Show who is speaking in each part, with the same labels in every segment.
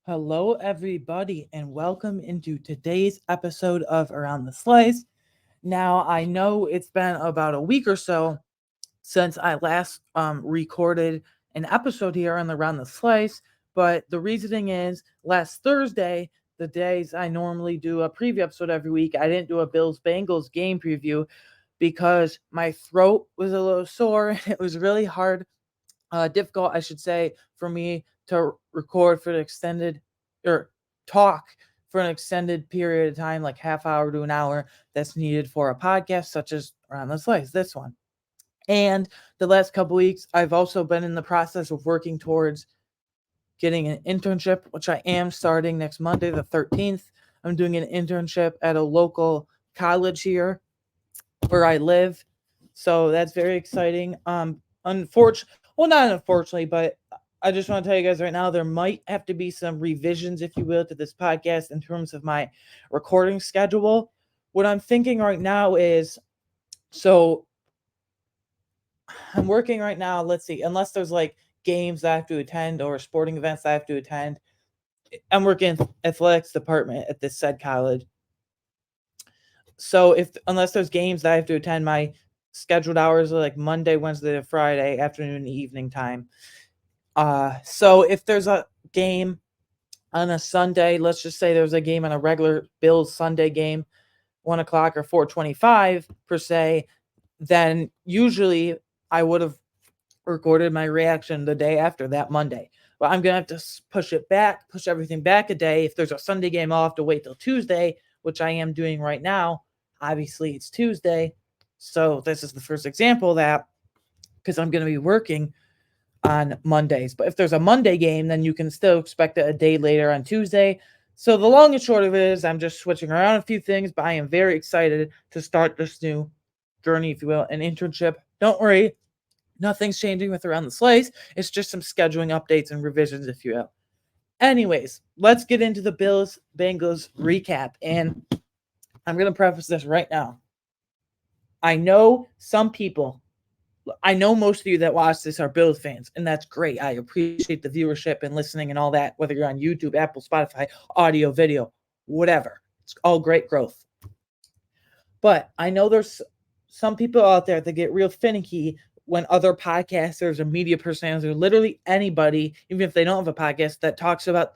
Speaker 1: Hello, everybody, and welcome into today's episode of Around the Slice. Now, I know it's been about a week or so since I last recorded an episode here on the Around the Slice, but the reasoning is last Thursday, the days I normally do a preview episode every week, I didn't do a Bills-Bengals game preview because my throat was a little sore and it was really difficult, I should say, for me to record for an extended or talk for an extended period of time, like half hour to an hour, that's needed for a podcast such as Around the Slice, this one. And the last couple weeks, I've also been in the process of working towards getting an internship, which I am starting next Monday, the 13th. I'm doing an internship at a local college here where I live. So that's very exciting. Not unfortunately, but I just want to tell you guys right now there might have to be some revisions, if you will, to this podcast in terms of my recording schedule. What I'm thinking right now is so I'm working right now. Let's see, unless there's like games that I have to attend or sporting events that I have to attend, I'm working in the athletics department at this said college. So if unless there's games that I have to attend, my scheduled hours are like Monday, Wednesday, to Friday, afternoon and evening time. So if there's a game on a Sunday, let's just say there's a game on a regular Bills Sunday game, 1 o'clock or 4:25 per se, then usually I would have recorded my reaction the day after that Monday. But I'm gonna have to push everything back a day. If there's a Sunday game, I'll have to wait till Tuesday, which I am doing right now. Obviously, it's Tuesday, so this is the first example of that because I'm gonna be working on Mondays. But if there's a Monday game, then you can still expect it a day later on Tuesday. So the long and short of it is I'm just switching around a few things, but I am very excited to start this new journey, if you will, an internship. Don't worry, nothing's changing with Around the Slice. It's just some scheduling updates and revisions, if you will. Anyways, let's get into the Bills Bengals recap. And I'm going to preface this right now. I know most of you that watch this are Bills fans, and that's great. I appreciate the viewership and listening and all that, whether you're on YouTube, Apple, Spotify, audio, video, whatever. It's all great growth. But I know there's some people out there that get real finicky when other podcasters or media personalities or literally anybody, even if they don't have a podcast, that talks about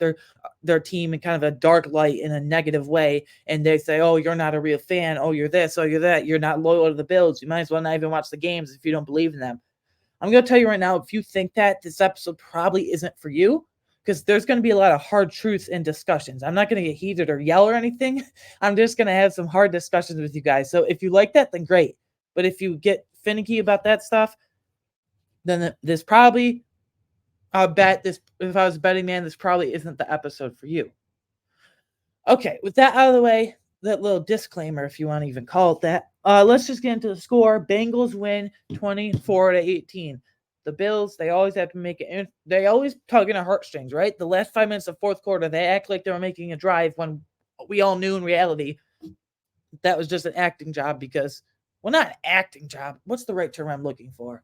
Speaker 1: their team in kind of a dark light in a negative way, and they say, "Oh, you're not a real fan. Oh, you're this. Oh, you're that. You're not loyal to the Bills. You might as well not even watch the games if you don't believe in them." I'm going to tell you right now, if you think that, this episode probably isn't for you because there's going to be a lot of hard truths and discussions. I'm not going to get heated or yell or anything. I'm just going to have some hard discussions with you guys. So if you like that, then great. But if you get finicky about that stuff, then this probably, I'll bet this, if I was a betting man, this probably isn't the episode for you. Okay, with that out of the way, that little disclaimer, if you want to even call it that, let's just get into the score. Bengals win 24-18. The Bills, they always have to make it. They always tug in our heartstrings, right? The last 5 minutes of fourth quarter, they act like they were making a drive when we all knew in reality that was just an acting job because, well, not an acting job. What's the right term I'm looking for?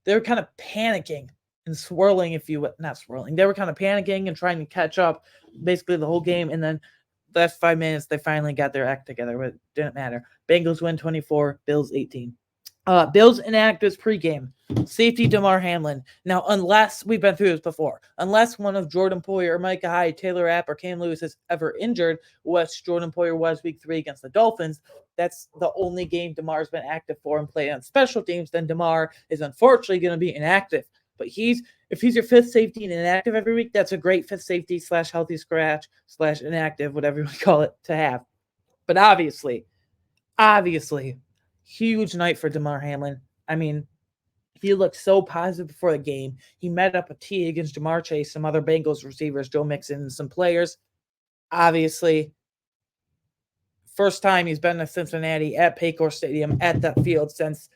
Speaker 1: They were kind of panicking and swirling, if you will, not swirling. They were kind of panicking and trying to catch up basically the whole game. And then the last 5 minutes, they finally got their act together, but it didn't matter. Bengals win 24, Bills 18. Bills inactives pregame. Safety DeMar Hamlin. Now, unless we've been through this before, unless one of Jordan Poyer, Micah Hyde, Taylor Rapp, or Cam Lewis is ever injured, which Jordan Poyer was week 3 against the Dolphins, that's the only game DeMar's been active for and played on special teams. Then DeMar is unfortunately going to be inactive. But if he's your fifth safety and inactive every week, that's a great fifth safety / healthy scratch / inactive, whatever you want to call it, to have. But obviously, huge night for DeMar Hamlin. I mean, he looked so positive before the game. He met up a T against Jamar Chase, some other Bengals receivers, Joe Mixon, and some players. Obviously, first time he's been to Cincinnati at Paycor Stadium at that field since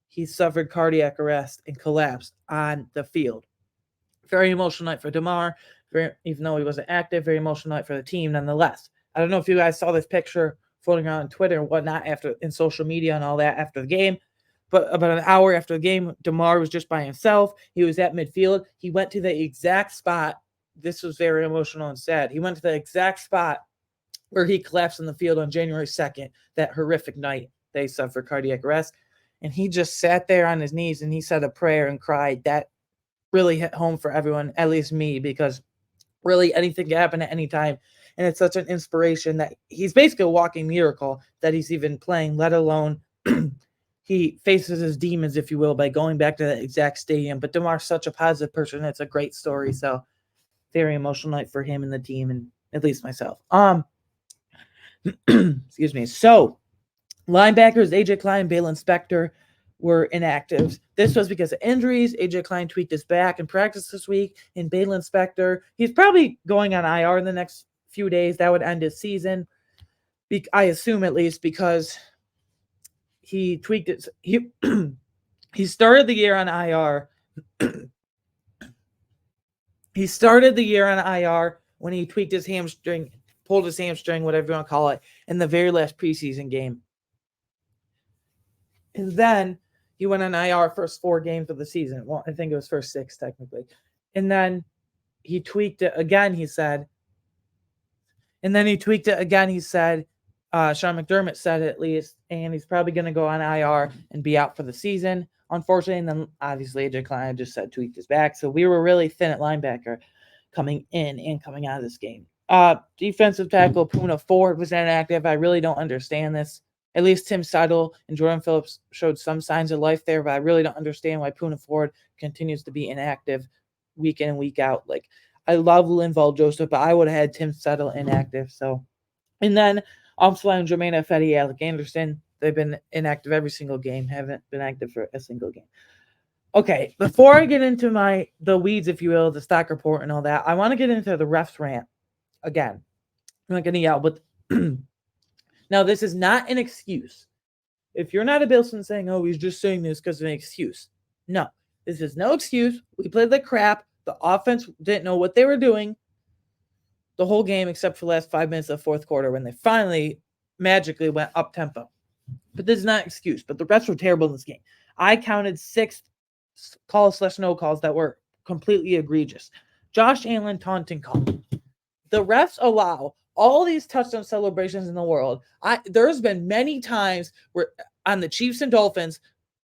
Speaker 1: he suffered cardiac arrest and collapsed on the field. Very emotional night for DeMar, even though he wasn't active. Very emotional night for the team, nonetheless. I don't know if you guys saw this picture floating around on Twitter and whatnot in social media and all that after the game. But about an hour after the game, DeMar was just by himself. He was at midfield. He went to the exact spot this was very emotional and sad. He went to the exact spot where he collapsed on the field on January 2nd, that horrific night they suffered cardiac arrest. And he just sat there on his knees and he said a prayer and cried. That really hit home for everyone, at least me, because really anything can happen at any time. And it's such an inspiration that he's basically a walking miracle that he's even playing, let alone he faces his demons, if you will, by going back to that exact stadium. But DeMar's such a positive person. It's a great story. So very emotional night for him and the team, and at least myself. Excuse me. So linebackers AJ Klein, Balin Spector were inactive. This was because of injuries. AJ Klein tweaked his back in practice this week, and Balin Spector, he's probably going on IR in the next few days. That would end his season, I assume, at least, because he tweaked it. He started the year on IR. He started the year on IR when he tweaked his hamstring, pulled his hamstring, whatever you want to call it, in the very last preseason game. And then he went on IR first 4 games of the season. Well, I think it was first 6, technically. And then he tweaked it again, he said. Sean McDermott said it, at least, and he's probably going to go on IR and be out for the season, unfortunately. And then, obviously, AJ Klein just said tweaked his back. So we were really thin at linebacker coming in and coming out of this game. Defensive tackle Puna Ford was inactive. I really don't understand this. At least Tim Seidel and Jordan Phillips showed some signs of life there, but I really don't understand why Puna Ford continues to be inactive week in and week out. Like, I love Linval Joseph, but I would have had Tim Seidel inactive. So, and then offensive line Jermaine Fetty, Alec Anderson, they've been inactive every single game, haven't been active for a single game. Okay, before I get into the weeds, if you will, the stock report and all that, I want to get into the refs rant again. I'm not going to yell, but now this is not an excuse. If you're not a Bills fan saying, oh, he's just saying this because of an excuse. No, this is no excuse. We played like crap. The offense didn't know what they were doing the whole game except for the last 5 minutes of the fourth quarter when they finally magically went up tempo. But this is not an excuse. But the refs were terrible in this game. I counted 6 calls/no calls that were completely egregious. Josh Allen taunting call. The refs allow all these touchdown celebrations in the world. There's been many times where on the Chiefs and Dolphins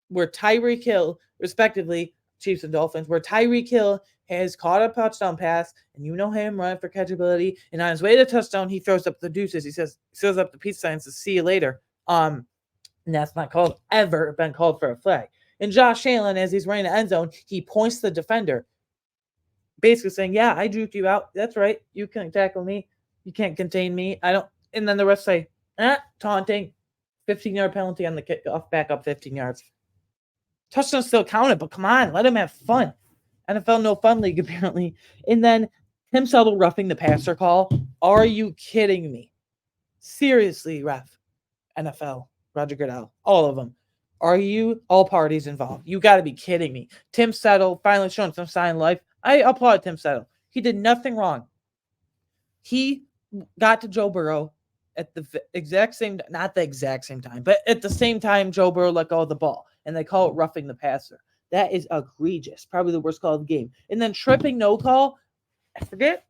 Speaker 1: where Tyreek Hill, respectively, Chiefs and Dolphins, where Tyreek Hill has caught a touchdown pass, and you know him running for catchability, and on his way to touchdown, he throws up the deuces. He throws up the peace signs to see you later. And that's not ever been called for a flag. And Josh Allen, as he's running the end zone, he points to the defender, basically saying, yeah, I juked you out. That's right. You can't tackle me. You can't contain me. I don't. And then the refs say, taunting, 15-yard penalty on the kickoff, back up 15 yards. Touchdown still counted, but come on, let him have fun. NFL No Fun League, apparently. And then Tim Settle roughing the passer call. Are you kidding me? Seriously, ref. NFL, Roger Goodell, all of them. Are you all parties involved? You got to be kidding me. Tim Settle finally showing some sign of life. I applaud Tim Settle. He did nothing wrong. He got to Joe Burrow at the exact same, not the exact same time, but at the same time Joe Burrow let go of the ball, and they call it roughing the passer. That is egregious. Probably the worst call of the game. And then tripping no call, I forget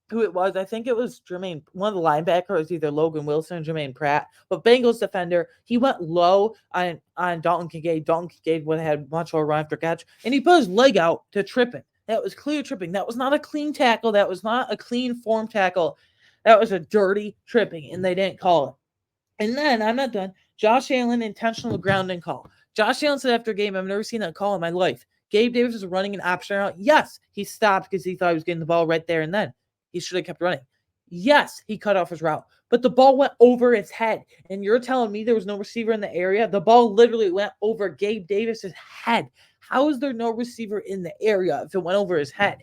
Speaker 1: who it was. I think it was Jermaine, one of the linebackers, either Logan Wilson or Jermaine Pratt. But Bengals defender, he went low on Dalton Kincaid. Dalton Kincaid would have had much more run after catch, and he put his leg out to trip it. That was clear tripping. That was not a clean tackle. That was not a clean form tackle. That was a dirty tripping, and they didn't call it. And then, I'm not done, Josh Allen intentional grounding call. Josh Allen said after game, I've never seen that call in my life. Gabe Davis was running an option route. Yes, he stopped because he thought he was getting the ball right there and then. He should have kept running. Yes, he cut off his route, but the ball went over his head. And you're telling me there was no receiver in the area? The ball literally went over Gabe Davis's head. How is there no receiver in the area if it went over his head?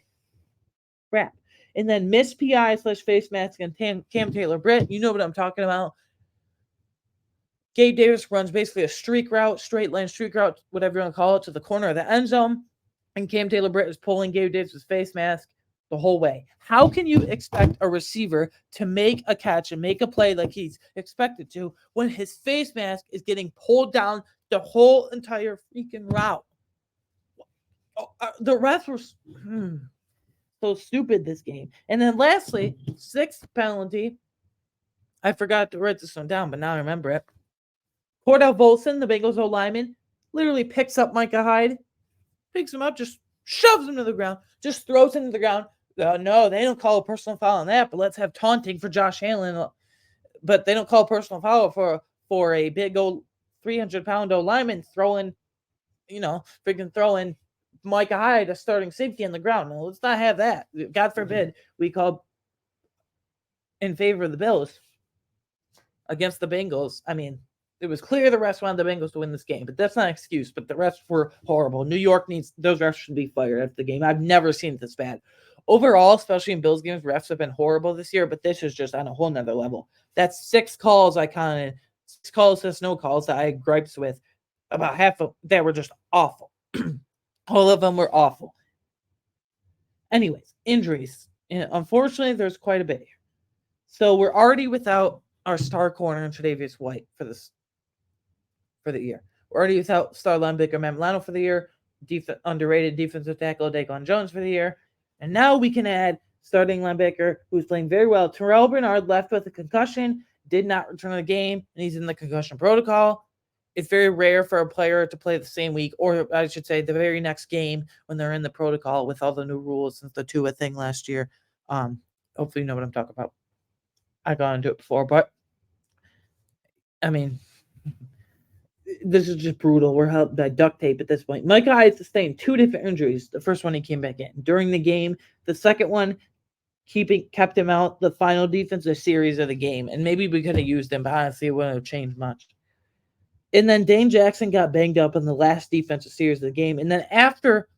Speaker 1: Crap. And then missed PI/face mask and Cam Taylor-Britt. You know what I'm talking about. Gabe Davis runs basically a streak route, straight line streak route, whatever you want to call it, to the corner of the end zone. And Cam Taylor-Britt is pulling Gabe Davis' face mask the whole way. How can you expect a receiver to make a catch and make a play like he's expected to when his face mask is getting pulled down the whole entire freaking route? The refs were... So stupid this game. And then lastly, sixth penalty. I forgot to write this one down, but now I remember it. Cordell Volson, the Bengals O lineman, literally picks up Micah Hyde, picks him up, just shoves him to the ground, just throws him to the ground. No, they don't call a personal foul on that, but let's have taunting for Josh Allen. But they don't call a personal foul for a big old 300-pound O lineman throwing, freaking throwing Micah Hyde, a starting safety, on the ground. No, let's not have that. God forbid we call in favor of the Bills against the Bengals. I mean, it was clear the refs wanted the Bengals to win this game, but that's not an excuse. But the refs were horrible. New York needs those refs should be fired after the game. I've never seen it this bad. Overall, especially in Bills games, refs have been horrible this year, but this is just on a whole nother level. That's 6 calls I counted. 6 calls to no calls that I had gripes with. About half of that were just awful. All of them were awful. Anyways, injuries. And unfortunately, there's quite a bit here. So we're already without our star corner, Tre'Davious White, for the year. We're already without star linebacker Matt Milano for the year, underrated defensive tackle Daquan Jones for the year, and now we can add starting linebacker who's playing very well. Terrell Bernard left with a concussion, did not return to the game, and he's in the concussion protocol. It's very rare for a player to play the same week, or I should say the very next game when they're in the protocol with all the new rules since the Tua thing last year. Hopefully you know what I'm talking about. I got into it before, but I mean, this is just brutal. We're held by duct tape at this point. Micah Hyde sustained 2 different injuries. The first one he came back in during the game. The second one kept him out the final defensive series of the game. And maybe we could have used him, but honestly, it wouldn't have changed much. And then Dane Jackson got banged up in the last defensive series of the game. And then after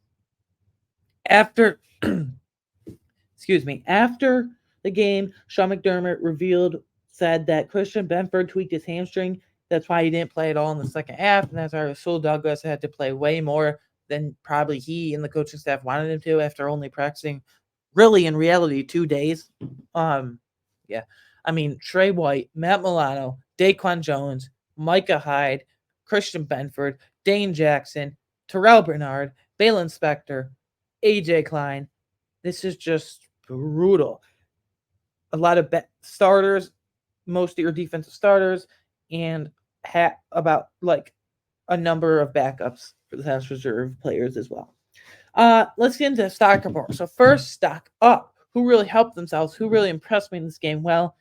Speaker 1: excuse me, after the game, Sean McDermott said that Christian Benford tweaked his hamstring. That's why he didn't play at all in the second half. And that's why Rasul Douglas had to play way more than probably he and the coaching staff wanted him to after only practicing, really, in reality, 2 days. Yeah. I mean, Trey White, Matt Milano, Daquan Jones, Micah Hyde, Christian Benford, Dane Jackson, Terrell Bernard, Balin Spector, AJ Klein. This is just brutal. A lot of starters, most of your defensive starters, and about like a number of backups for the House Reserve players as well. Let's get into the stock report. So first, stock up. Who really helped themselves? Who really impressed me in this game? Well,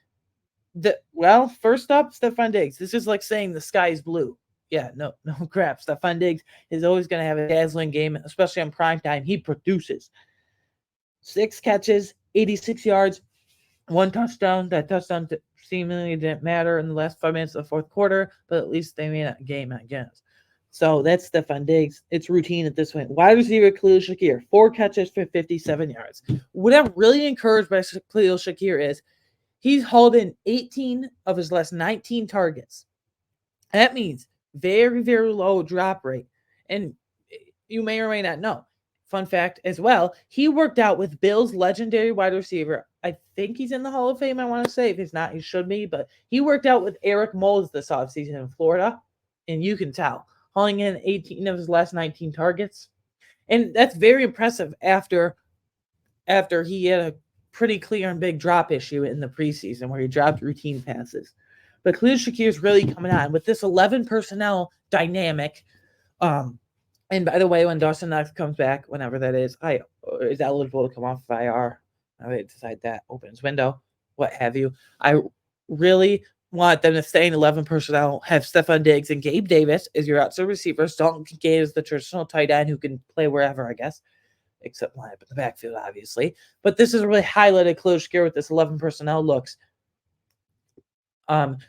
Speaker 1: first up, Stefon Diggs. This is like saying the sky is blue. Yeah, no crap. Stefon Diggs is always going to have a dazzling game, especially on prime time. He produces 6 catches, 86 yards, 1 touchdown. That touchdown seemingly didn't matter in the last 5 minutes of the fourth quarter, but at least they made that game, I guess. So that's Stefon Diggs. It's routine at this point. Wide receiver Khalil Shakir, 4 catches for 57 yards. What I'm really encouraged by Khalil Shakir is he's hauled in 18 of his last 19 targets. That means very, very low drop rate. And you may or may not know. Fun fact as well, he worked out with Bills' legendary wide receiver. I think he's in the Hall of Fame, I want to say. If he's not, he should be. But he worked out with Eric Moles this offseason in Florida. And you can tell, hauling in 18 of his last 19 targets. And that's very impressive after he had a pretty clear and big drop issue in the preseason where he dropped routine passes. But Khalil Shakir is really coming on with this 11 personnel dynamic. And by the way, when Dawson Knox comes back, whenever that is eligible to come off of IR. I would decide that, open his window, what have you. I really want them to stay in 11 personnel, have Stefon Diggs and Gabe Davis as your outside receivers. Dalton Kincaid is the traditional tight end who can play wherever, I guess, except line up in the backfield, obviously. But this is really highlighted Khalil Shakir with this 11 personnel looks.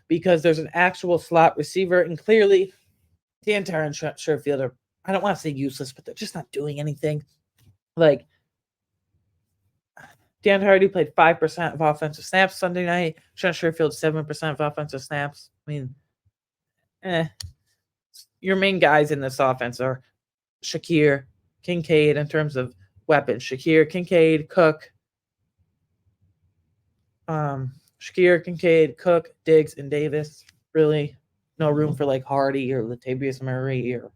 Speaker 1: Because there's an actual slot receiver, and clearly the entire Sherfield are, I don't want to say useless, but they're just not doing anything. Like, Dan Hardy played 5% of offensive snaps Sunday night. Trent Sherfield, 7% of offensive snaps. I mean, your main guys in this offense are Shakir, Kincaid in terms of weapons. Shakir, Kincaid, Cook. Shakir, Kincaid, Cook, Diggs, and Davis. Really no room for like Hardy or Latavius Murray or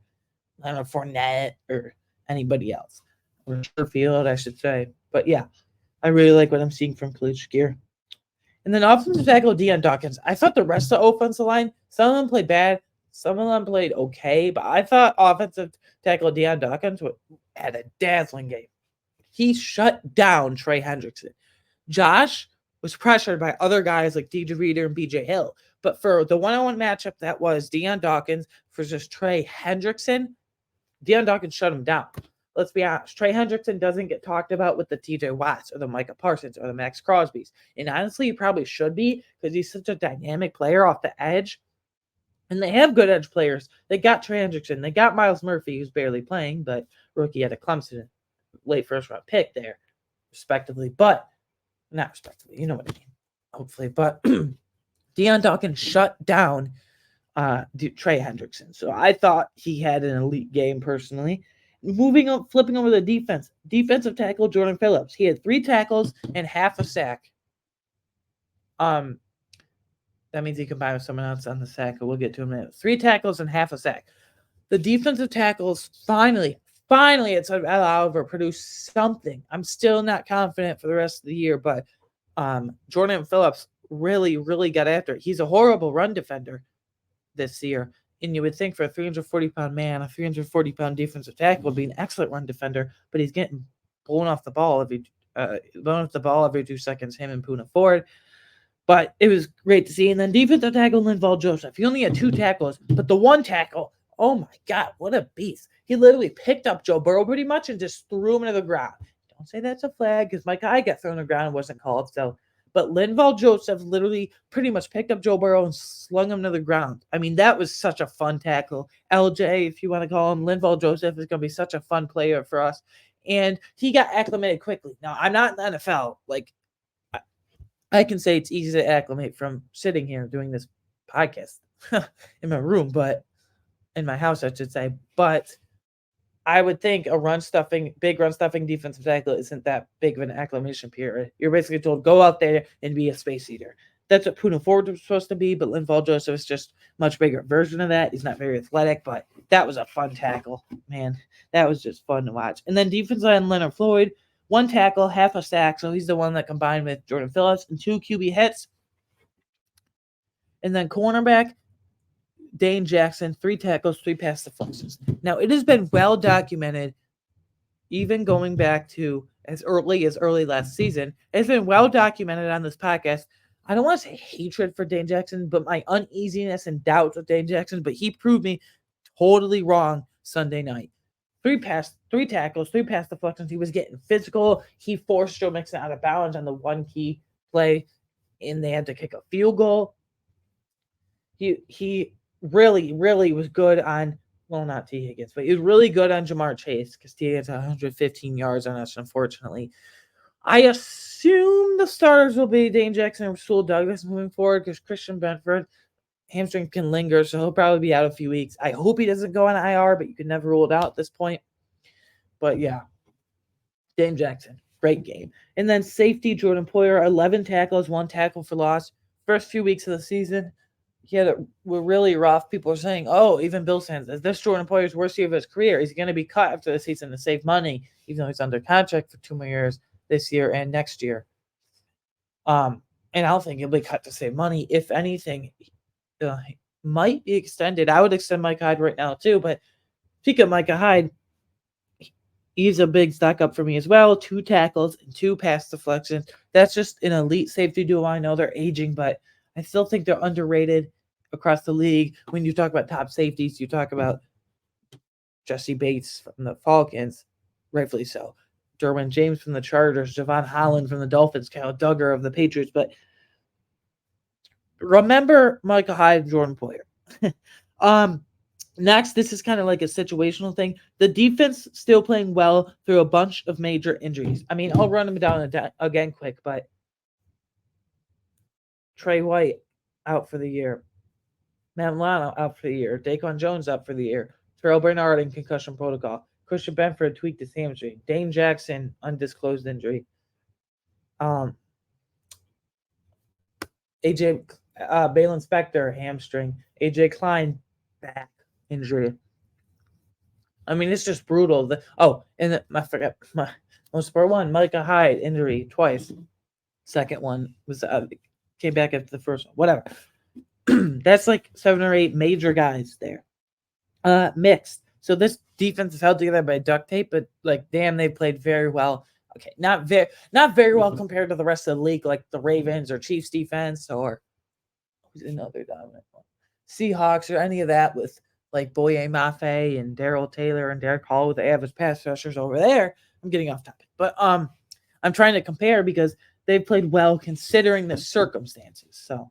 Speaker 1: Leonard Fournette or anybody else. Or Sherfield, I should say. But yeah. I really like what I'm seeing from Khalid Shakir. And then offensive tackle Deion Dawkins. I thought the rest of the offensive line, some of them played bad, some of them played okay, but I thought offensive tackle Deion Dawkins had a dazzling game. He shut down Trey Hendrickson. Josh was pressured by other guys like DJ Reader and BJ Hill. But for the one-on-one matchup that was Deion Dawkins versus Trey Hendrickson, Deion Dawkins shut him down. Let's be honest. Trey Hendrickson doesn't get talked about with the TJ Watts or the Micah Parsons or the Max Crosbys. And honestly, he probably should be because he's such a dynamic player off the edge. And they have good edge players. They got Trey Hendrickson. They got Miles Murphy, who's barely playing, but rookie at a Clemson late first round pick there, respectively. But not respectively, you know what I mean. Hopefully. But Deion Dawkins shut down Trey Hendrickson. So I thought he had an elite game personally. Moving up, flipping over the defense. Defensive tackle Jordan Phillips. He had 3 tackles and half a sack. That means he combined with someone else on the sack. We'll get to him in a minute. 3 tackles and half a sack. The defensive tackles finally, it's Oliver produced something. I'm still not confident for the rest of the year, but Jordan Phillips really, really got after it. He's a horrible run defender this year. And you would think for a 340-pound man, a 340-pound defensive tackle would be an excellent run defender, but he's getting blown off the ball every 2 seconds, him and Poona Ford. But it was great to see. And then defensive tackle Linval Joseph. He only had 2 tackles, but the one tackle, oh my God, what a beast. He literally picked up Joe Burrow pretty much and just threw him into the ground. Don't say that's a flag because my guy got thrown to the ground and wasn't called. So, but Linval Joseph literally pretty much picked up Joe Burrow and slung him to the ground. I mean, that was such a fun tackle. LJ, if you want to call him, Linval Joseph is going to be such a fun player for us. And he got acclimated quickly. Now, I'm not in the NFL. Like, I can say it's easy to acclimate from sitting here doing this podcast in my room, but in my house, I should say. But I would think big run stuffing defensive tackle isn't that big of an acclimation period. You're basically told, go out there and be a space eater. That's what Poona Ford was supposed to be, but Linval Joseph is just much bigger version of that. He's not very athletic, but that was a fun tackle. Man, that was just fun to watch. And then defensive end Leonard Floyd, 1 tackle, half a sack. So he's the one that combined with Jordan Phillips and 2 QB hits. And then cornerback, Dane Jackson, 3 tackles, 3 pass deflections. Now, it has been well documented, even going back to as early last season. It's been well documented on this podcast. I don't want to say hatred for Dane Jackson, but my uneasiness and doubts with Dane Jackson. But he proved me totally wrong Sunday night. 3 tackles, 3 pass deflections. He was getting physical. He forced Joe Mixon out of bounds on the one key play, and they had to kick a field goal. He really, really was good on, well, not T. Higgins, but he was really good on Jamar Chase because T. Higgins had 115 yards on us, unfortunately. I assume the starters will be Dane Jackson and Rasul Douglas moving forward because Christian Benford, hamstring can linger, so he'll probably be out a few weeks. I hope he doesn't go on IR, but you can never rule it out at this point. But yeah, Dane Jackson, great game. And then safety, Jordan Poyer, 11 tackles, 1 tackle for loss. First few weeks of the season, were really rough. People are saying, oh, even Bill says, is this Jordan Poyer's worst year of his career? Is he going to be cut after the season to save money, even though he's under contract for 2 more years this year and next year? And I don't think he'll be cut to save money. If anything, might be extended. I would extend Micah Hyde right now too, but speaking of Micah Hyde, he's a big stock up for me as well. 2 tackles and 2 pass deflections. That's just an elite safety duo. I know they're aging, but I still think they're underrated across the league. When you talk about top safeties, you talk about Jesse Bates from the Falcons, rightfully so. Derwin James from the Chargers, Javon Holland from the Dolphins, Kyle Duggar of the Patriots. But remember Micah Hyde and Jordan Poyer. Next, this is kind of like a situational thing. The defense still playing well through a bunch of major injuries. I mean, I'll run them down again quick, but Trey White out for the year. Matt Milano out for the year. Daquan Jones out for the year. Terrell Bernard in concussion protocol. Christian Benford tweaked his hamstring. Dane Jackson, undisclosed injury. AJ Balin Spector, hamstring. AJ Klein, back injury. I mean, it's just brutal. I forgot my most part one, Micah Hyde injury twice. Second one was came back after the first one. Whatever. That's like 7 or 8 major guys there. Mixed. So this defense is held together by duct tape, but like, damn, they played very well. Okay, not very well compared to the rest of the league, like the Ravens or Chiefs defense or who's another dominant one, Seahawks or any of that with like Boye Mafe and Daryl Taylor and Derek Hall with the average pass rushers over there. I'm getting off topic, but I'm trying to compare because they've played well considering the circumstances. So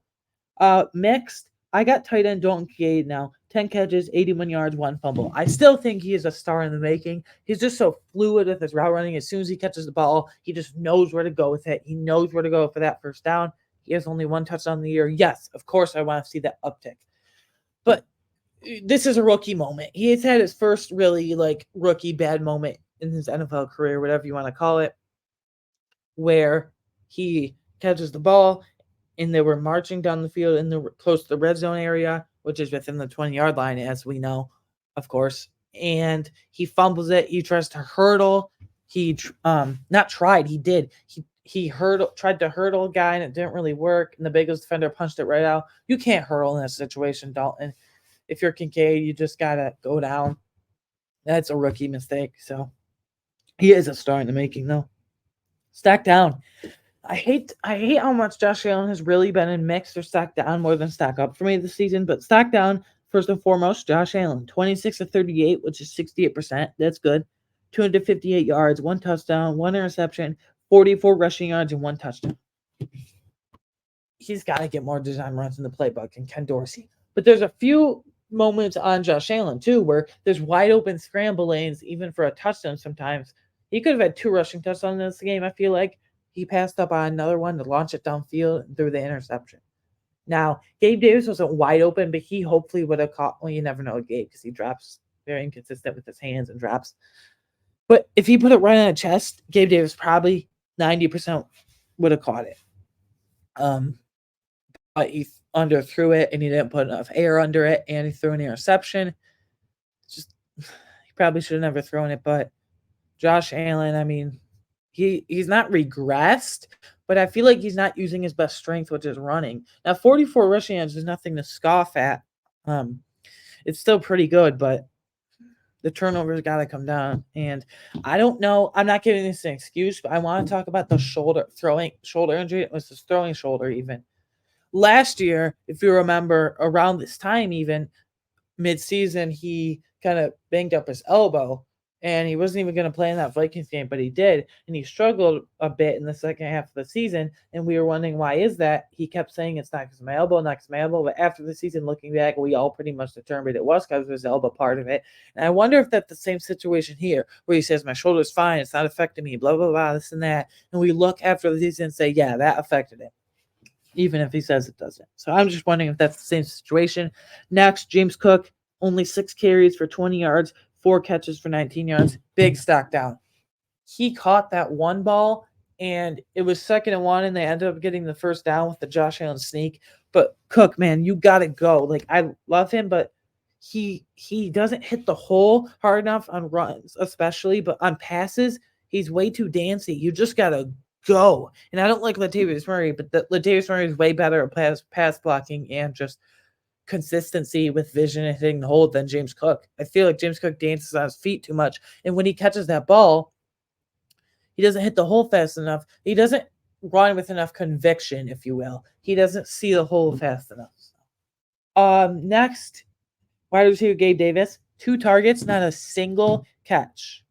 Speaker 1: mixed. I got tight end Dalton Kincaid now. 10 catches, 81 yards, 1 fumble. I still think he is a star in the making. He's just so fluid with his route running. As soon as he catches the ball, he just knows where to go with it. He knows where to go for that first down. He has only 1 touchdown in the year. Yes, of course, I want to see that uptick. But this is a rookie moment. He has had his first really like rookie bad moment in his NFL career, whatever you want to call it, where he catches the ball and they were marching down the field in the close to the red zone area, which is within the 20-yard line, as we know, of course. And he fumbles it. He tries to hurdle. He not tried. He did. Tried to hurdle a guy and it didn't really work. And the Bengals defender punched it right out. You can't hurdle in that situation, Dalton. If you're Kincaid, you just gotta go down. That's a rookie mistake. So he is a star in the making, though. Stack down. I hate how much Josh Allen has really been in mixed or stack down more than stack up for me this season. But stack down, first and foremost, Josh Allen, 26 of 38, which is 68%. That's good. 258 yards, 1 touchdown, 1 interception, 44 rushing yards, and 1 touchdown. He's got to get more design runs in the playbook and Ken Dorsey. But there's a few moments on Josh Allen, too, where there's wide open scramble lanes, even for a touchdown sometimes. He could have had 2 rushing touchdowns in this game, I feel like. He passed up on another one to launch it downfield and threw the interception. Now, Gabe Davis wasn't wide open, but he hopefully would have caught. Well, you never know with Gabe because he drops very inconsistent with his hands and drops. But if he put it right on the chest, Gabe Davis probably 90% would have caught it. But he underthrew it and he didn't put enough air under it and he threw an interception. Just he probably should have never thrown it. But Josh Allen, I mean, he's not regressed, but I feel like he's not using his best strength, which is running. Now, 44 rushing yards is nothing to scoff at. It's still pretty good, but the turnovers got to come down. And I don't know. I'm not giving this an excuse, but I want to talk about the shoulder injury. It was his throwing shoulder even. Last year, if you remember, around this time even, mid-season, he kind of banged up his elbow. And he wasn't even going to play in that Vikings game, but he did. And he struggled a bit in the second half of the season. And we were wondering, why is that? He kept saying it's not because of my elbow, not because of my elbow. But after the season, looking back, we all pretty much determined it was because of his elbow part of it. And I wonder if that's the same situation here, where he says, my shoulder's fine, it's not affecting me, blah, blah, blah, this and that. And we look after the season and say, yeah, that affected it, even if he says it doesn't. So I'm just wondering if that's the same situation. Next, James Cook, only 6 carries for 20 yards. 4 catches for 19 yards. Big stock down. He caught that one ball, and it was 2nd and 1, and they ended up getting the first down with the Josh Allen sneak. But Cook, man, you got to go. Like, I love him, but he doesn't hit the hole hard enough on runs, especially, but on passes, he's way too dancy. You just got to go. And I don't like Latavius Murray, but Latavius Murray is way better at pass blocking and just consistency with vision and hitting the hole than James Cook. I feel like James Cook dances on his feet too much. And when he catches that ball, he doesn't hit the hole fast enough. He doesn't run with enough conviction, if you will. He doesn't see the hole fast enough. Next, wide receiver Gabe Davis. 2 targets, not a single catch.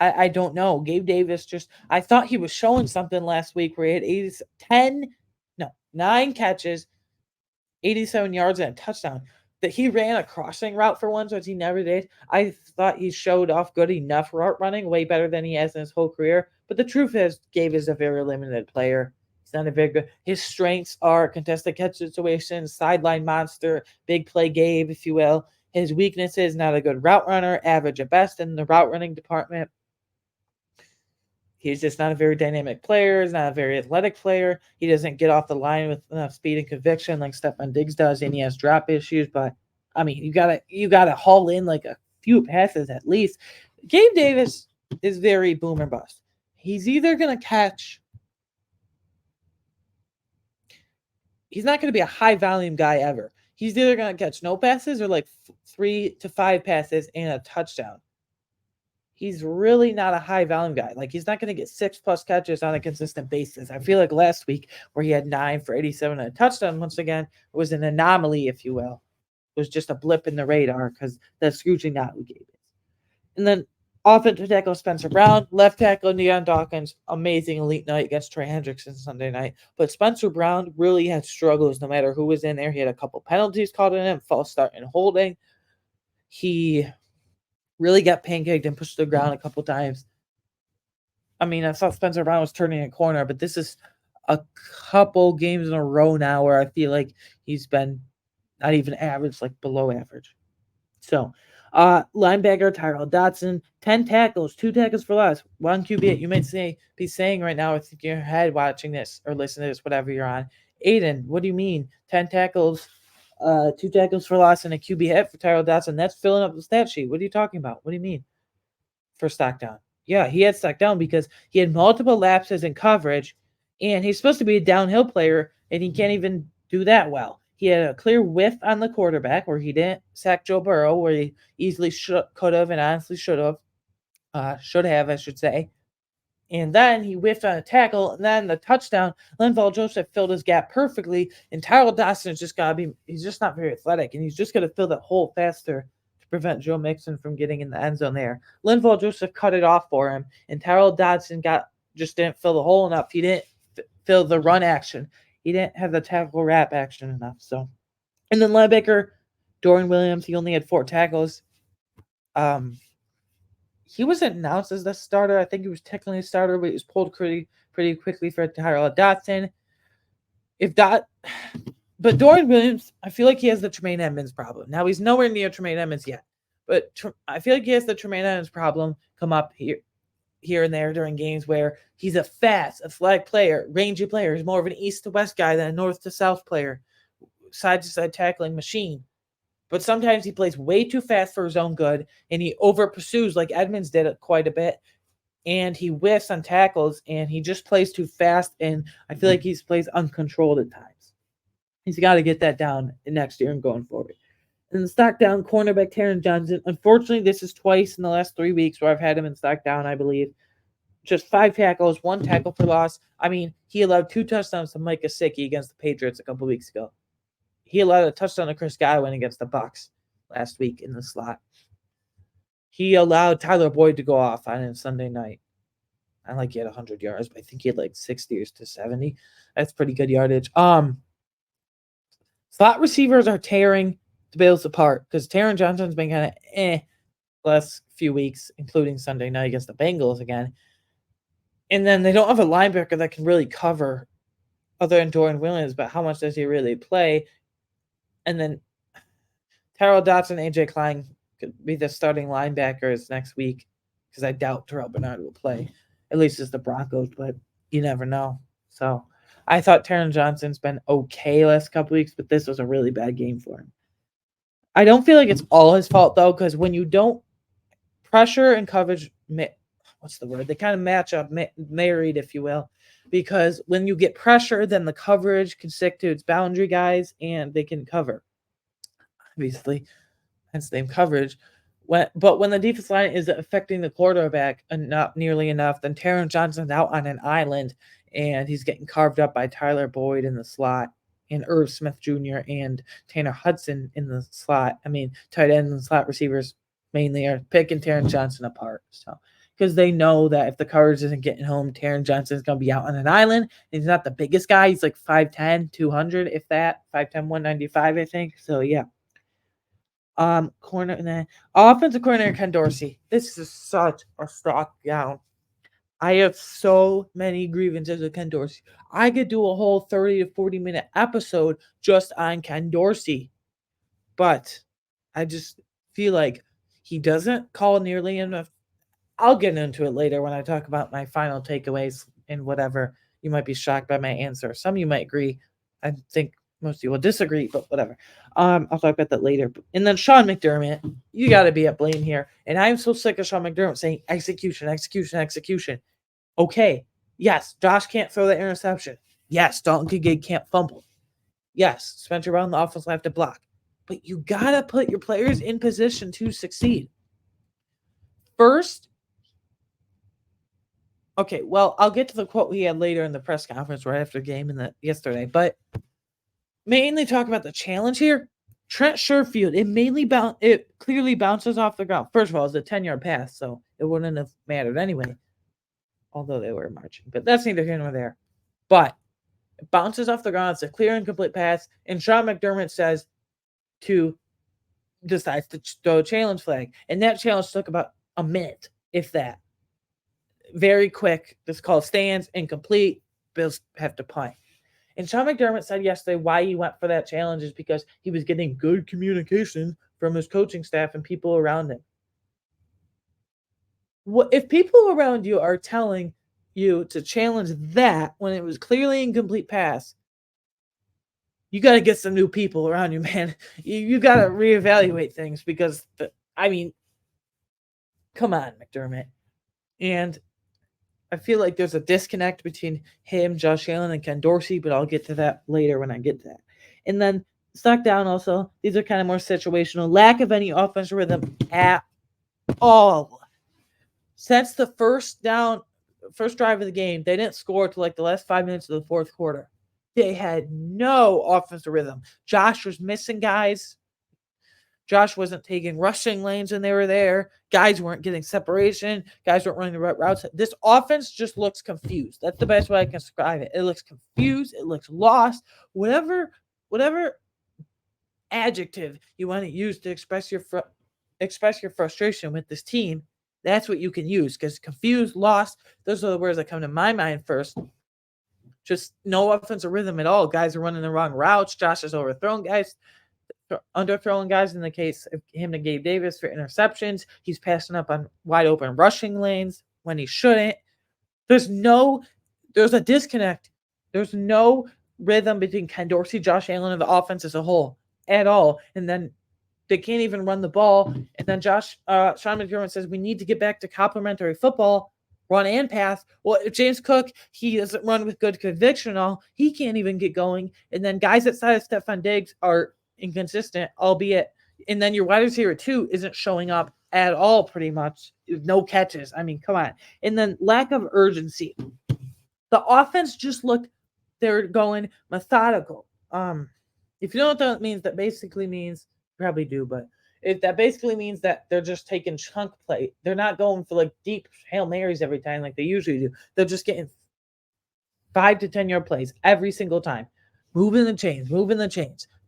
Speaker 1: I don't know. Gabe Davis I thought he was showing something last week where he had 9 catches, 87 yards, and a touchdown. That he ran a crossing route for once, which he never did. I thought he showed off good enough route running, way better than he has in his whole career. But the truth is, Gabe is a very limited player. He's not a very good. His strengths are contested catch situations, sideline monster, big play Gabe, if you will. His weaknesses, not a good route runner, average at best in the route running department. He's just not a very dynamic player. He's not a very athletic player. He doesn't get off the line with enough speed and conviction like Stephon Diggs does, and he has drop issues. But I mean, you gotta haul in like a few passes at least. Gabe Davis is very boom or bust. He's either gonna catch. He's not gonna be a high volume guy ever. He's either gonna catch no passes or like 3 to 5 passes and a touchdown. He's really not a high volume guy. Like he's not going to get 6+ catches on a consistent basis. I feel like last week where he had 9 for 87 and a touchdown once again was an anomaly, if you will. It was just a blip in the radar because the Scrooging not who gave it. And then offensive tackle Spencer Brown, left tackle Neon Dawkins, amazing elite night against Trey Hendrickson Sunday night. But Spencer Brown really had struggles no matter who was in there. He had a couple penalties called on him, false start and holding. He really got pancaked and pushed to the ground a couple times. I mean, I thought Spencer Brown was turning a corner, but this is a couple games in a row now where I feel like he's been not even average, like below average. So, linebacker Tyrell Dotson, 10 tackles, 2 tackles for loss, 1 QB. You might be saying right now, I think in your head watching this or listening to this, whatever you're on. Aiden, what do you mean? 10 tackles, 2 tackles for loss, and a QB hit for Tyrell Dotson. That's filling up the stat sheet. What are you talking about? What do you mean? For stock down. Yeah, he had stock down because he had multiple lapses in coverage, and he's supposed to be a downhill player, and he can't even do that well. He had a clear whiff on the quarterback where he didn't sack Joe Burrow, where he easily could have and honestly should have, I should say. And then he whiffed on a tackle, and then the touchdown. Linval Joseph filled his gap perfectly, and Tyrell Dawson is just gotta be—he's just not very athletic, and he's just gonna fill that hole faster to prevent Joe Mixon from getting in the end zone there. Linval Joseph cut it off for him, and Tyrell Dodson just didn't fill the hole enough. He didn't fill the run action. He didn't have the tackle wrap action enough. So, and then linebacker Dorian Williams, he only had 4 tackles. He wasn't announced as the starter. I think he was technically a starter, but he was pulled pretty quickly for Tyrell Dodson. But Dorian Williams, I feel like he has the Tremaine Edmonds problem. Now he's nowhere near Tremaine Edmonds yet, but I feel like he has the Tremaine Edmonds problem come up here and there during games where he's a fast, athletic player, rangy player. He's more of an east to west guy than a north to south player, side to side tackling machine. But sometimes he plays way too fast for his own good, and he over pursues like Edmonds did it quite a bit, and he whiffs on tackles, and he just plays too fast, and I feel like he plays uncontrolled at times. He's got to get that down next year and going forward. And the stock down cornerback Taron Johnson. Unfortunately, this is twice in the last 3 weeks where I've had him in stock down, I believe. Just 5 tackles, 1 tackle for loss. I mean, he allowed 2 touchdowns to Mike Gesicki against the Patriots a couple weeks ago. He allowed a touchdown to Chris Godwin against the Bucs last week in the slot. He allowed Tyler Boyd to go off on him Sunday night. I like he had 100 yards, but I think he had like 60 to 70. That's pretty good yardage. Slot receivers are tearing the Bills apart because Taron Johnson's been kind of last few weeks, including Sunday night against the Bengals again. And then they don't have a linebacker that can really cover other than Dorian Williams, but how much does he really play? And then Tyrell Dodson, AJ Klein could be the starting linebackers next week because I doubt Terrell Bernard will play, at least as the Broncos, but you never know. So I thought Taron Johnson's been okay last couple weeks, but this was a really bad game for him. I don't feel like it's all his fault, though, because when you don't pressure and coverage, what's the word? They kind of match up, married, if you will, because when you get pressure, then the coverage can stick to its boundary guys and they can cover. Obviously, hence the name coverage. But when the defense line is affecting the quarterback not nearly enough, then Taron Johnson's out on an island and he's getting carved up by Tyler Boyd in the slot and Irv Smith Jr. and Tanner Hudson in the slot. I mean, tight ends and slot receivers mainly are picking Taron Johnson apart. So because they know that if the coverage isn't getting home, Taron Johnson's going to be out on an island. He's not the biggest guy. He's like 5'10", 200, if that. 5'10", 195, I think. So, yeah. Corner and then offensive coordinator Ken Dorsey. This is such a stock down. I have so many grievances with Ken Dorsey. I could do a whole 30 to 40-minute episode just on Ken Dorsey. But I just feel like he doesn't call nearly enough. I'll get into it later when I talk about my final takeaways and whatever. You might be shocked by my answer. Some of you might agree. I think Most people disagree, but whatever. I'll talk about that later. And then Sean McDermott, you got to be at blame here. And I'm so sick of Sean McDermott saying execution, execution, execution. Okay, yes, Josh can't throw that interception. Yes, Dalton Kincaid can't fumble. Yes, Spencer Brown, the offense will have to block. But you got to put your players in position to succeed. First, okay, well, I'll get to the quote he had later in the press conference right after the game yesterday, but mainly talk about the challenge here. Trent Sherfield, it clearly bounces off the ground. First of all, it's a 10-yard pass, so it wouldn't have mattered anyway, although they were marching. But that's neither here nor there. But it bounces off the ground. It's a clear and complete pass, and Sean McDermott decides to throw a challenge flag, and that challenge took about a minute, if that. Very quick. This call stands incomplete. Bills have to punt. And Sean McDermott said yesterday why he went for that challenge is because he was getting good communication from his coaching staff and people around him. If people around you are telling you to challenge that when it was clearly incomplete pass, you got to get some new people around you, man. You got to reevaluate things because, come on, McDermott. And I feel like there's a disconnect between him, Josh Allen, and Ken Dorsey, but I'll get to that later when I get to that. And then stuck down also, these are kind of more situational. Lack of any offensive rhythm at all. Since the first drive of the game, they didn't score till like the last 5 minutes of the fourth quarter. They had no offensive rhythm. Josh was missing guys. Josh wasn't taking rushing lanes when they were there. Guys weren't getting separation. Guys weren't running the right routes. This offense just looks confused. That's the best way I can describe it. It looks confused. It looks lost. Whatever adjective you want to use to express your frustration with this team, that's what you can use. Because confused, lost, those are the words that come to my mind first. Just no offensive rhythm at all. Guys are running the wrong routes. Josh is overthrown guys. Underthrowing guys in the case of him to Gabe Davis for interceptions. He's passing up on wide open rushing lanes when he shouldn't. There's a disconnect. There's no rhythm between Ken Dorsey, Josh Allen, and the offense as a whole at all. And then they can't even run the ball. And then Sean McDermott says we need to get back to complementary football, run and pass. Well, if James Cook, he doesn't run with good conviction at all, he can't even get going. And then guys outside of Stephon Diggs are inconsistent, albeit, and then your wide receiver 2 isn't showing up at all pretty much. No catches. I mean, come on. And then lack of urgency. The offense just looked, they're going methodical. If you know what that means, that basically means, you probably do, but that basically means that they're just taking chunk play. They're not going for like deep Hail Marys every time like they usually do. They're just getting 5 to 10 yard plays every single time. Moving the chains.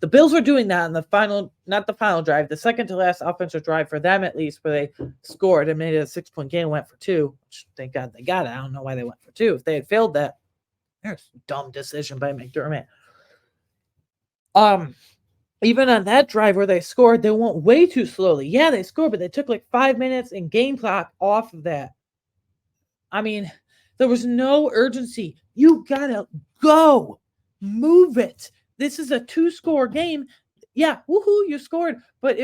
Speaker 1: The Bills were doing that in not the final drive, the second to last offensive drive for them at least, where they scored and made it a 6-point game and went for 2. Which, thank God they got it. I don't know why they went for 2. If they had failed that, there's a dumb decision by McDermott. Even on that drive where they scored, they went way too slowly. Yeah, they scored, but they took like 5 minutes and game clock off of that. I mean, there was no urgency. You gotta go. Move it. This is a 2-score game. Yeah, woohoo, you scored. But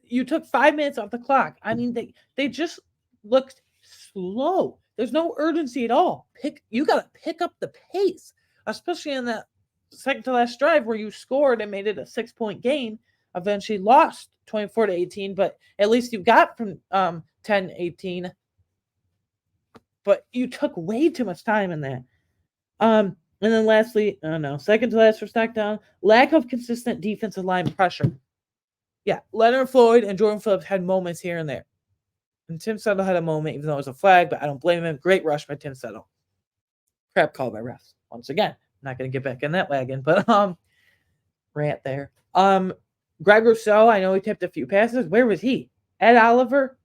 Speaker 1: you took 5 minutes off the clock. I mean, they just looked slow. There's no urgency at all. You got to pick up the pace, especially in that second to last drive where you scored and made it a 6-point game. Eventually lost 24-18, but at least you got from 10-18. But you took way too much time in that. And then lastly, second to last for Snackdown, lack of consistent defensive line pressure. Yeah, Leonard Floyd and Jordan Phillips had moments here and there. And Tim Settle had a moment, even though it was a flag, but I don't blame him. Great rush by Tim Settle. Crap call by refs. Once again, I'm not going to get back in that wagon, but rant there. Greg Rousseau, I know he tipped a few passes. Where was he? Ed Oliver?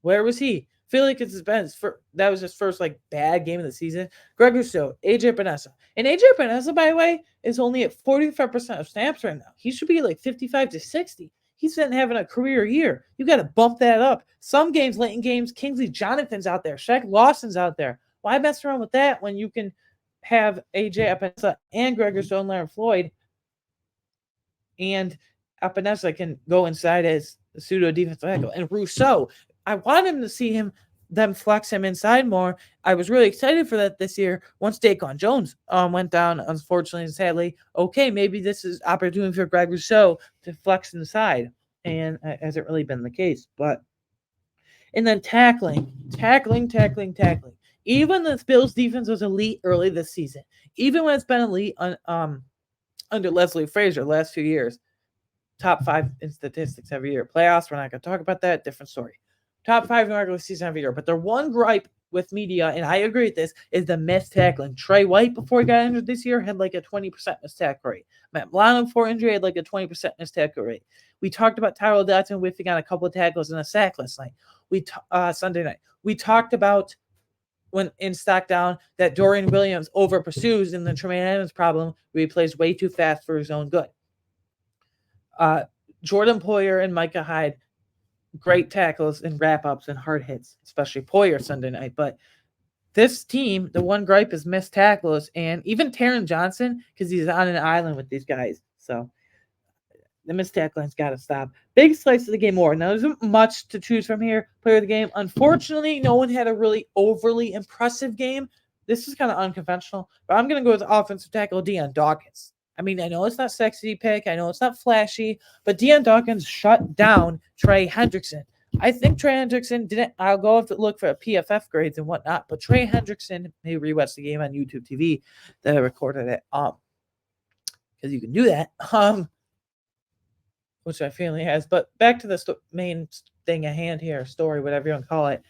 Speaker 1: Where was he? I feel like that was his first like bad game of the season. Greg Rousseau, AJ Epinesa. And AJ Epinesa, by the way, is only at 45% of snaps right now. He should be like 55 to 60. He's been having a career year. You got to bump that up. Some games, late in games, Kingsley Jonathan's out there. Shaq Lawson's out there. Why mess around with that when you can have AJ Epinesa and Gregor Stone, Leonard Floyd, and Epinesa can go inside as a pseudo defensive tackle. And Rousseau, I want him to see them flex him inside more. I was really excited for that this year. Once Daquan Jones went down, unfortunately and sadly, okay, maybe this is opportunity for Greg Rousseau to flex inside, and hasn't really been the case. But and then tackling. Even the Bills defense was elite early this season. Even when it's been elite under Leslie Frazier the last few years, top 5 in statistics every year. Playoffs, we're not going to talk about that. Different story. Top 5 in regular season every year. But their one gripe with media, and I agree with this, is the missed tackling. Trey White, before he got injured this year, had like a 20% missed tackle rate. Matt Milano, before injury, had like a 20% missed tackle rate. We talked about Tyrell Dodson whiffing on a couple of tackles and a sack last night. Sunday night. We talked about when in stock down that Dorian Williams over pursues and the Tremaine Edmonds problem where he plays way too fast for his own good. Jordan Poyer and Micah Hyde, great tackles and wrap-ups and hard hits, especially Poyer Sunday night. But this team, the one gripe is missed tackles, and even Taron Johnson, because he's on an island with these guys. So the missed tackling's got to stop. Big slice of the game more. Now, there isn't much to choose from here. Player of the game. Unfortunately, no one had a really overly impressive game. This is kind of unconventional, but I'm going to go with offensive tackle Deion Dawkins. I mean, I know it's not sexy pick. I know it's not flashy, but Deion Dawkins shut down Trey Hendrickson. I think Trey Hendrickson didn't. I'll go have to look for PFF grades and whatnot, but Trey Hendrickson, maybe rewatch the game on YouTube TV that I recorded it, because you can do that, which my family has. But back to the main thing at hand here, story, whatever you want to call it.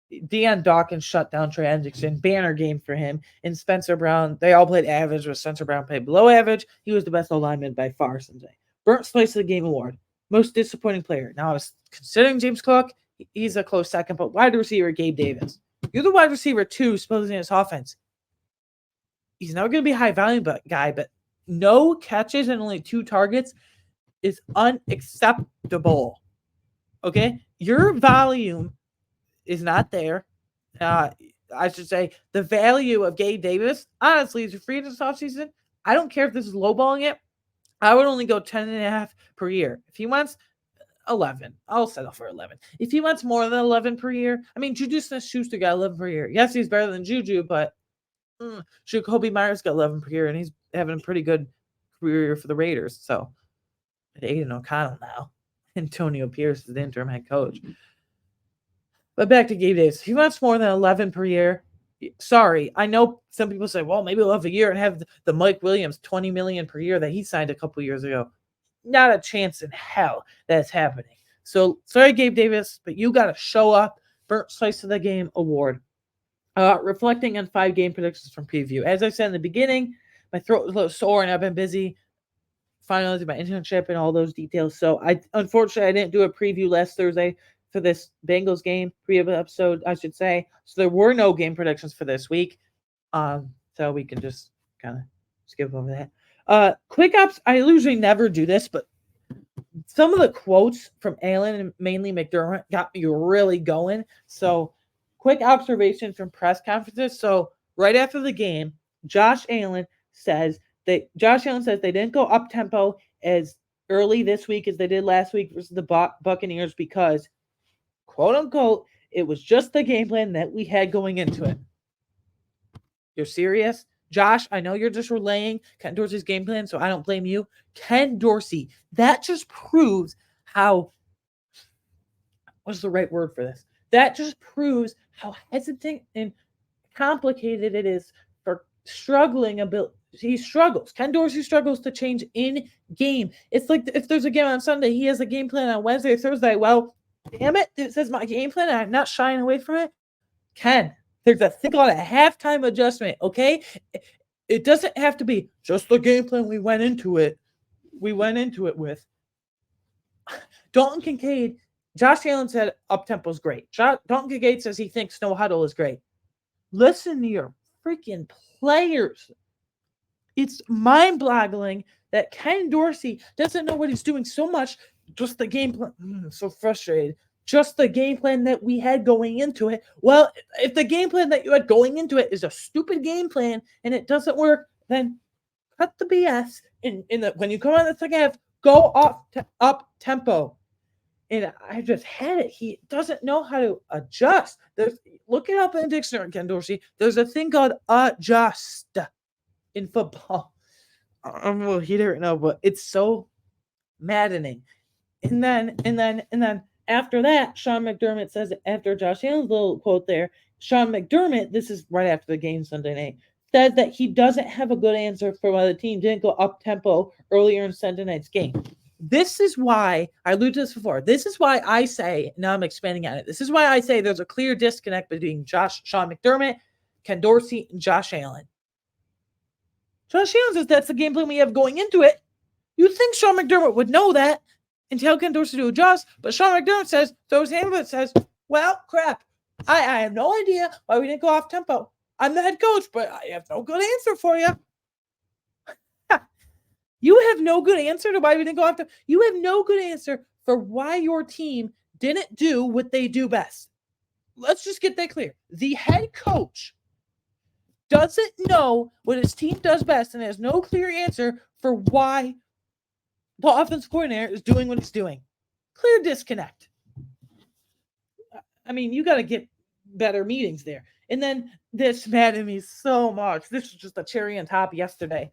Speaker 1: Deion Dawkins shut down Trey Hendrickson. Banner game for him. And Spencer Brown, they all played average, with Spencer Brown played below average. He was the best O-lineman by far Sunday. Burnt Place of the Game award. Most disappointing player. Now, I was considering James Cook. He's a close second, but wide receiver Gabe Davis. You're the wide receiver 2, supposedly in his offense. He's not going to be a high volume guy, but no catches and only 2 targets is unacceptable. Okay? Your volume is not there. I should say the value of Gabe Davis, honestly, is free this offseason. I don't care if this is lowballing it. I would only go 10.5 per year. If he wants 11, I'll settle for 11. If he wants more than 11 per year, I mean, Juju Smith-Schuster got 11 per year. Yes, he's better than Juju, but Jacoby Myers got 11 per year, and he's having a pretty good career for the Raiders. So, Aiden O'Connell now. Antonio Pierce is the interim head coach. But back to Gabe Davis. If he wants more than 11 per year, sorry. I know some people say, well, maybe we'll have a year and have the Mike Williams $20 million per year that he signed a couple years ago. Not a chance in hell that's happening. So, sorry, Gabe Davis, but you got to show up. Burnt Slice of the Game award. Reflecting on 5 game predictions from preview. As I said in the beginning, my throat was a little sore and I've been busy finalizing my internship and all those details. So, unfortunately, I didn't do a preview last Thursday for this Bengals game preview episode, I should say. So there were no game predictions for this week. So we can just kind of skip over that. Quick ops, I usually never do this, but some of the quotes from Allen and mainly McDermott got me really going. So quick observation from press conferences. So right after the game, Josh Allen says they didn't go up tempo as early this week as they did last week versus the Buccaneers because, quote unquote, it was just the game plan that we had going into it. You're serious? Josh, I know you're just relaying Ken Dorsey's game plan, so I don't blame you. Ken Dorsey, that just proves how, what's the right word for this? That just proves how hesitant and complicated it is for struggling ability. He struggles. Ken Dorsey struggles to change in game. It's like if there's a game on Sunday, he has a game plan on Wednesday or Thursday. Well, damn it, it says my game plan and I'm not shying away from it. Ken, there's a thing called a halftime adjustment, okay? It doesn't have to be just the game plan we went into it with. Dalton Kincaid, Josh Allen said up-tempo is great. Dalton Kincaid says he thinks no huddle is great. Listen to your freaking players. It's mind-boggling that Ken Dorsey doesn't know what he's doing so much. Just the game plan. So frustrated. just the game plan that we had going into it. Well, if the game plan that you had going into it is a stupid game plan and it doesn't work, then cut the BS. When you come on the second half, go up tempo. And I just had it. He doesn't know how to adjust. Look it up in the dictionary, Ken Dorsey. There's a thing called adjust in football. I'm a little heated right now, but it's so maddening. And then after that, Sean McDermott says, after Josh Allen's little quote there, Sean McDermott, this is right after the game Sunday night, said that he doesn't have a good answer for why the team didn't go up tempo earlier in Sunday night's game. This is why I alluded to this before. This is why I say, now I'm expanding on it. This is why I say there's a clear disconnect between Sean McDermott, Ken Dorsey, and Josh Allen. Josh Allen says that's the game plan we have going into it. You think Sean McDermott would know that and tell Ken Dorsey to adjust, but Sean McDermott says, throws hand up and says, well, crap. I have no idea why we didn't go off tempo. I'm the head coach, but I have no good answer for you. You have no good answer to why we didn't go off tempo. You have no good answer for why your team didn't do what they do best. Let's just get that clear. The head coach doesn't know what his team does best and has no clear answer for why the offensive coordinator is doing what he's doing. Clear disconnect. I mean, you got to get better meetings there. And then this maddened me so much. This was just a cherry on top yesterday.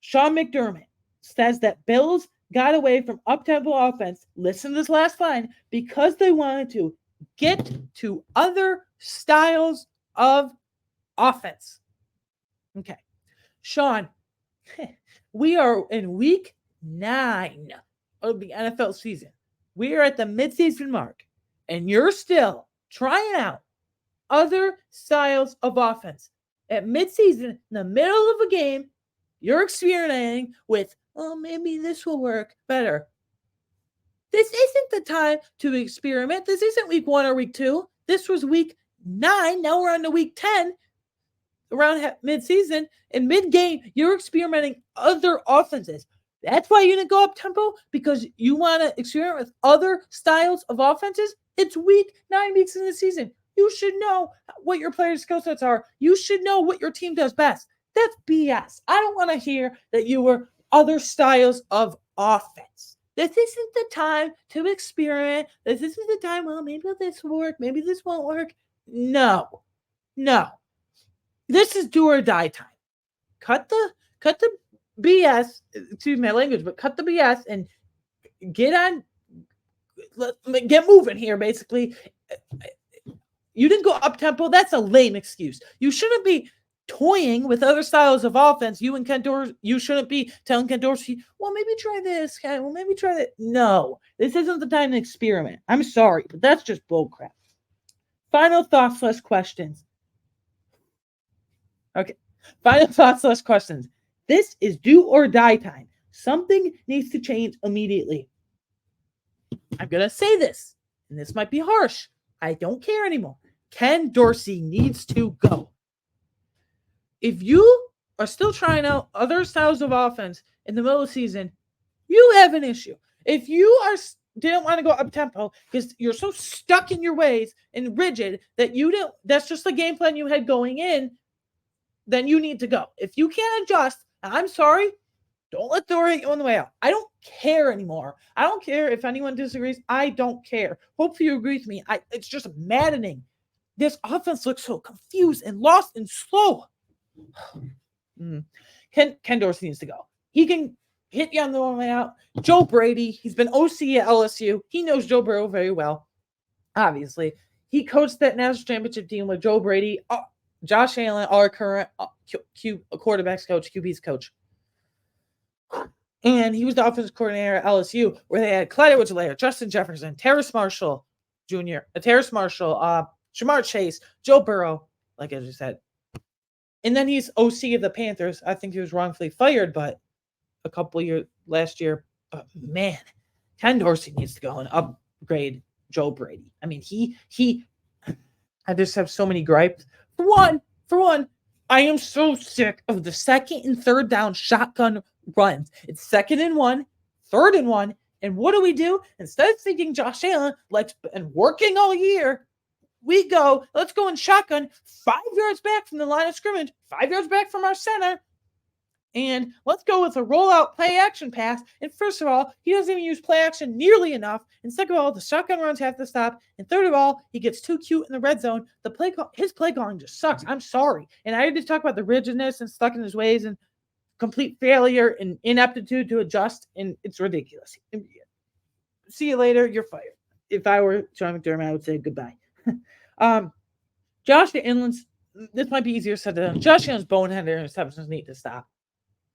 Speaker 1: Sean McDermott says that Bills got away from up-tempo offense, listen to this last line, because they wanted to get to other styles of offense. Okay. Sean, we are in week 9 of the NFL season. We are at the midseason mark, and you're still trying out other styles of offense. At midseason, in the middle of a game, you're experimenting with, oh, maybe this will work better. This isn't the time to experiment. This isn't week 1 or week 2. This was week 9. Now we're on to week 10. Around mid-season and mid-game, you're experimenting other offenses. That's why you didn't go up tempo, because you want to experiment with other styles of offenses. It's week 9 weeks in the season. You should know what your players' skill sets are. You should know what your team does best. That's BS. I don't want to hear that you were other styles of offense. This isn't the time to experiment. This isn't the time, well, maybe this will work. Maybe this won't work. No. This is do or die time. Cut the BS, excuse my language, but cut the BS and get moving here, basically. You didn't go up tempo. That's a lame excuse. You shouldn't be toying with other styles of offense. You and Ken Dorsey, you shouldn't be telling Ken Dorsey, well, maybe try this. Well, maybe try that. No, this isn't the time to experiment. I'm sorry, but that's just bullcrap. Final thoughts, less questions. Okay. Final thoughts, less questions. This is do or die time. Something needs to change immediately. I'm going to say this, and this might be harsh. I don't care anymore. Ken Dorsey needs to go. If you are still trying out other styles of offense in the middle of the season, you have an issue. If you didn't want to go up tempo because you're so stuck in your ways and rigid that that's just the game plan you had going in, then you need to go. If you can't adjust, I'm sorry, don't let the door hit you on the way out. I don't care anymore. I don't care if anyone disagrees. I don't care. Hopefully you agree with me. It's just maddening. This offense looks so confused and lost and slow. Ken Dorsey needs to go. He can hit you on the way out. Joe Brady, he's been OC at LSU. He knows Joe Burrow very well, obviously. He coached that national championship team with Joe Brady, Josh Allen, our current quarterback's coach, QB's coach. And he was the offensive coordinator at LSU, where they had Clyde Edwards-Helaire, Justin Jefferson, Terrace Marshall Jr., Jamar Chase, Joe Burrow, like I just said. And then he's OC of the Panthers. I think he was wrongfully fired, but a couple of years last year. Man, Ken Dorsey needs to go and upgrade Joe Brady. I mean, I just have so many gripes. For one, I am so sick of the second and third down shotgun runs. It's 2nd and 1, 3rd and 1, And what do? Instead of thinking Josh Allen, like, and working all year, we go, let's go in shotgun 5 yards back from the line of scrimmage, 5 yards back from our center, and let's go with a rollout play action pass. And first of all, he doesn't even use play action nearly enough. And second of all, the shotgun runs have to stop. And third of all, he gets too cute in the red zone. His play calling just sucks. I'm sorry. And I just talk about the rigidness and stuck in his ways and complete failure and ineptitude to adjust. And it's ridiculous. See you later. You're fired. If I were Sean McDermott, I would say goodbye. Josh Allen's, this might be easier said than done. Josh Allen's boneheaded interceptions need to stop.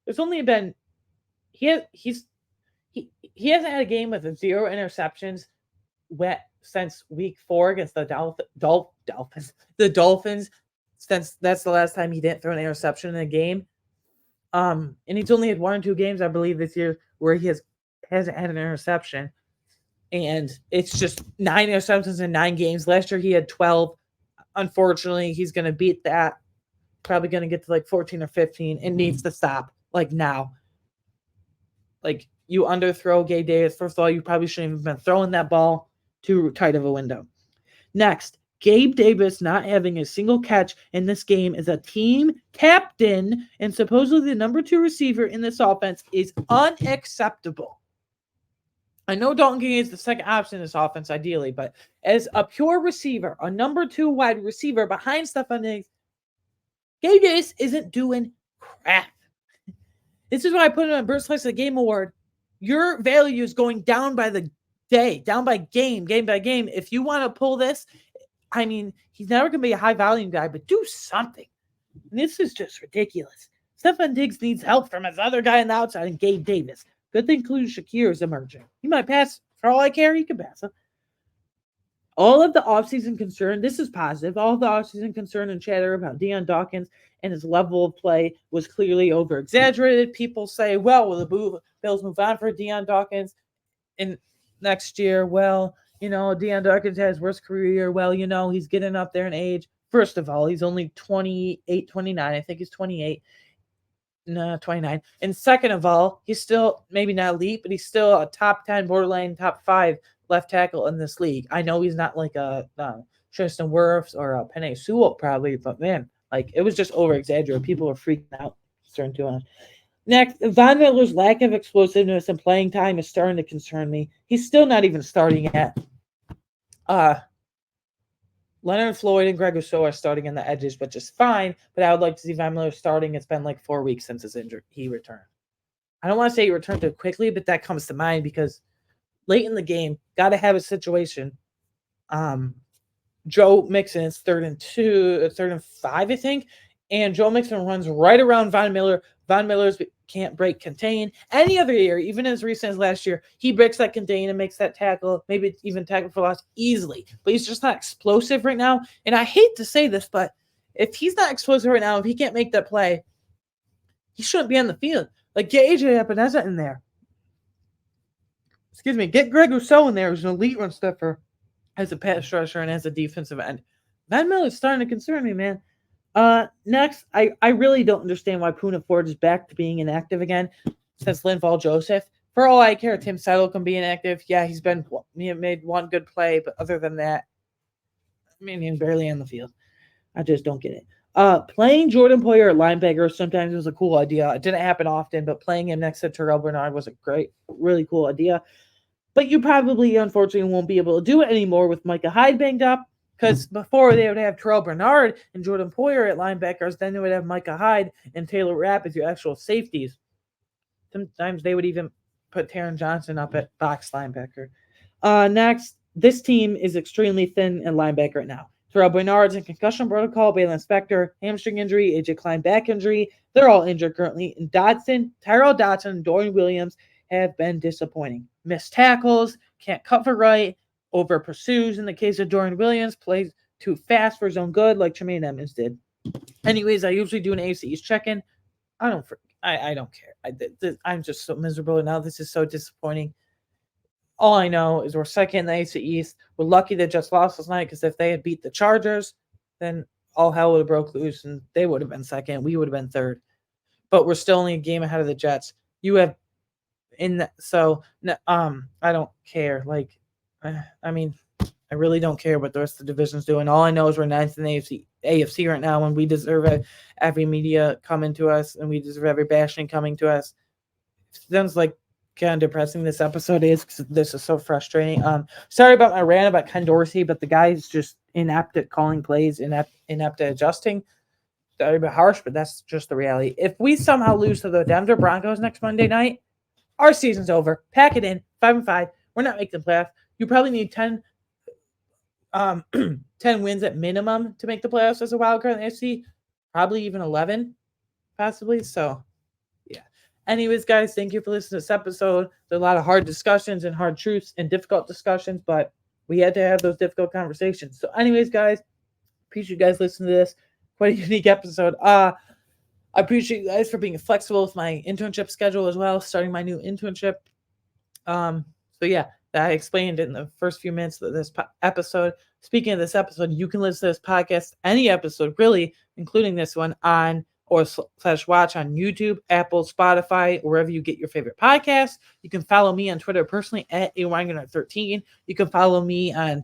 Speaker 1: There's only been he hasn't had a game with 0 interceptions since week 4 against the Dolphins. The Dolphins, since that's the last time he didn't throw an interception in a game. And he's only had 1 or 2 games, I believe, this year where he hasn't had an interception. And it's just 9 interceptions in 9 games. Last year he had 12. Unfortunately, he's going to beat that. Probably going to get to like 14 or 15. It needs to stop. Like now. Like, you underthrow Gabe Davis. First of all, you probably shouldn't have been throwing that ball too tight of a window. Next, Gabe Davis not having a single catch in this game as a team captain and supposedly the number 2 receiver in this offense is unacceptable. I know Dalton King is the second option in this offense, ideally, but as a pure receiver, a number 2 wide receiver behind Stephon Diggs, Gabe Davis isn't doing crap. This is why I put it on Bird Slice of the Game Award. Your value is going down by the day, down by game by game. If you want to pull this, I mean, he's never going to be a high volume guy, but do something. And this is just ridiculous. Stephon Diggs needs help from his other guy on the outside and Gabe Davis. Good thing Khalil Shakir is emerging. He might pass. For all I care, he can pass him. All of the offseason concern, this is positive, all of the offseason concern and chatter about Deion Dawkins and his level of play was clearly over-exaggerated. People say, well, will the Bills move on for Deion Dawkins in next year? Well, Deion Dawkins has worst career year. Well, he's getting up there in age. First of all, he's only 28, 29. I think he's 28. No, 29. And second of all, he's still maybe not elite, but he's still a top 10, borderline top 5 left tackle in this league. I know he's not like a Tristan Wirfs or a Penei Sewell probably, but man, like it was just over-exaggerated. People were freaking out. Concerned to him. Next, Von Miller's lack of explosiveness and playing time is starting to concern me. He's still not even starting yet. Leonard Floyd and Greg Rousseau are starting on the edges, but just fine. But I would like to see Von Miller starting. It's been like 4 weeks since his injury. He returned. I don't want to say he returned too quickly, but that comes to mind because late in the game, got to have a situation. Joe Mixon is 3rd and 5, I think. And Joe Mixon runs right around Von Miller. Von Miller's can't break contain. Any other year, even as recent as last year, he breaks that contain and makes that tackle, maybe even tackle for loss easily. But he's just not explosive right now. And I hate to say this, but if he's not explosive right now, if he can't make that play, he shouldn't be on the field. Like, get AJ Epinesa in there. Get Greg Rousseau in there who's an elite run stuffer as a pass rusher and as a defensive end. Von Miller's starting to concern me, man. Next, I really don't understand why Poona Ford is back to being inactive again since Linval Joseph. For all I care, Tim Settle can be inactive. Yeah, he made one good play, but other than that, I mean, he's barely on the field. I just don't get it. Playing Jordan Poyer at linebacker sometimes was a cool idea. It didn't happen often, but playing him next to Terrell Bernard was a really cool idea. But you probably, unfortunately, won't be able to do it anymore with Micah Hyde banged up. Because before they would have Terrell Bernard and Jordan Poyer at linebackers, then they would have Micah Hyde and Taylor Rapp as your actual safeties. Sometimes they would even put Taron Johnson up at box linebacker. Next, this team is extremely thin at linebacker right now. Terrell Bernard's in concussion protocol, Baylon Spector, hamstring injury, AJ Klein back injury. They're all injured currently. And Tyrell Dodson, and Dorian Williams have been disappointing. Missed tackles, can't cover right, over pursues in the case of Dorian Williams, plays too fast for his own good like Tremaine Edmonds did. Anyways, I usually do an AFC East check-in. I don't care. I'm just so miserable now. This is so disappointing. All I know is we're second in the AFC East. We're lucky they just lost last night because if they had beat the Chargers, then all hell would have broke loose and they would have been second. We would have been third. But we're still only a game ahead of the Jets. You have I don't care. I mean, I really don't care what the rest of the division's doing. All I know is we're ninth in the AFC right now, and we deserve it. Every media coming to us, and we deserve every bashing coming to us. It sounds like kind of depressing this episode is because this is so frustrating. Sorry about my rant about Ken Dorsey, but the guy's just inept at calling plays, inept at adjusting. Sorry, a bit harsh, but that's just the reality. If we somehow lose to the Denver Broncos next Monday night, our season's over. Pack it in, 5-5. We're not making the playoffs. You probably need 10 10 wins at minimum to make the playoffs as a wild card in the AFC. Probably even 11, possibly. So, yeah. Anyways, guys, thank you for listening to this episode. There's a lot of hard discussions and hard truths and difficult discussions, but we had to have those difficult conversations. So, anyways, guys, appreciate you guys listening to this. Quite a unique episode. I appreciate you guys for being flexible with my internship schedule as well, starting my new internship. So yeah, that I explained in the first few minutes of this episode. Speaking of this episode, you can listen to this podcast, any episode really, including this one, on or / watch on YouTube, Apple, Spotify, wherever you get your favorite podcasts. You can follow me on Twitter personally at awanganer13. You can follow me on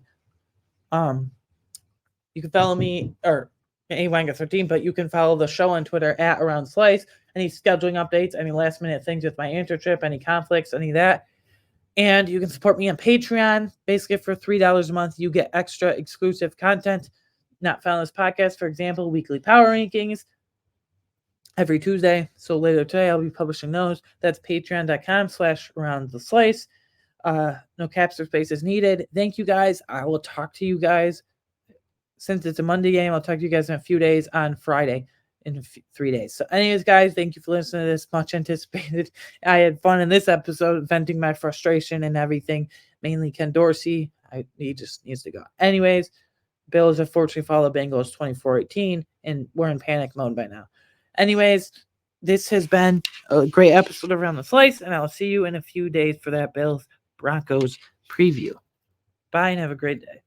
Speaker 1: awanganer13, but you can follow the show on Twitter at Around Slice. Any scheduling updates, any last minute things with my internship, any conflicts, any of that. And you can support me on Patreon. Basically, for $3 a month, you get extra exclusive content not found in this podcast. For example, weekly power rankings every Tuesday. So later today, I'll be publishing those. That's patreon.com/aroundtheslice. No caps or spaces needed. Thank you, guys. I will talk to you guys. Since it's a Monday game, I'll talk to you guys in a few days on Friday. In 3 days. So anyways, guys, thank you for listening to this much anticipated. I had fun in this episode venting my frustration and everything, mainly Ken Dorsey. He just needs to go. Anyways, Bills unfortunately follow Bengals 24-18, and we're in panic mode by now. Anyways, this has been a great episode of Around the Slice, and I'll see you in a few days for that Bills Broncos preview. Bye and have a great day.